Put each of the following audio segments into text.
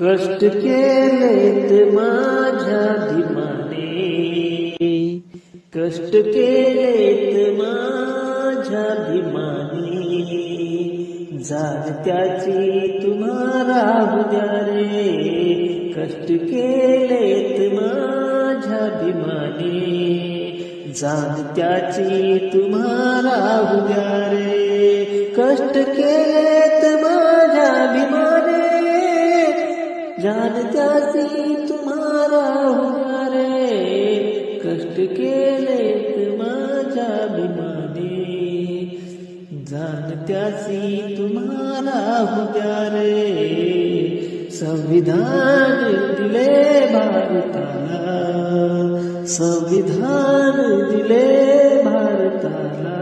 कष्ट केलेत माझ्या भीमाने, कष्ट केलेत माझ्या भीमाने, जाण त्याची तुम्हाला उद्या रे. कष्ट केलेत माझ्या भीमाने, जाण त्याची तुम्हाला उद्या रे. कष्ट केलेत माझ्या भीमाने, जाण त्याची तुम्हाला उद्या रे. कष्ट केलेत माझ्या भीमाने, जाण त्याची तुम्हाला उद्या रे. संविधान दिले भारताला, संविधान दिले भारताला,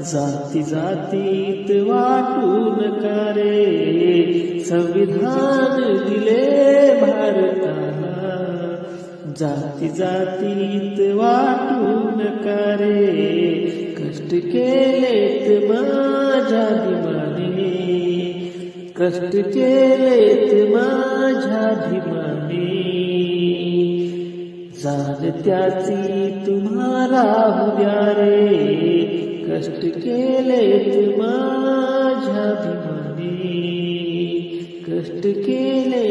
जाती जातीत वाटू नका रे. संविधान दिले भारताला, जाती जातीत वाटू नका रे. कष्ट केलेत माझ्या भीमाने, कष्ट केलेत माझ्या भीमाने, जाण त्याची तुम्हाला उद्या रे. कष्ट केलेत माझ्या भीमाने, कष्ट केले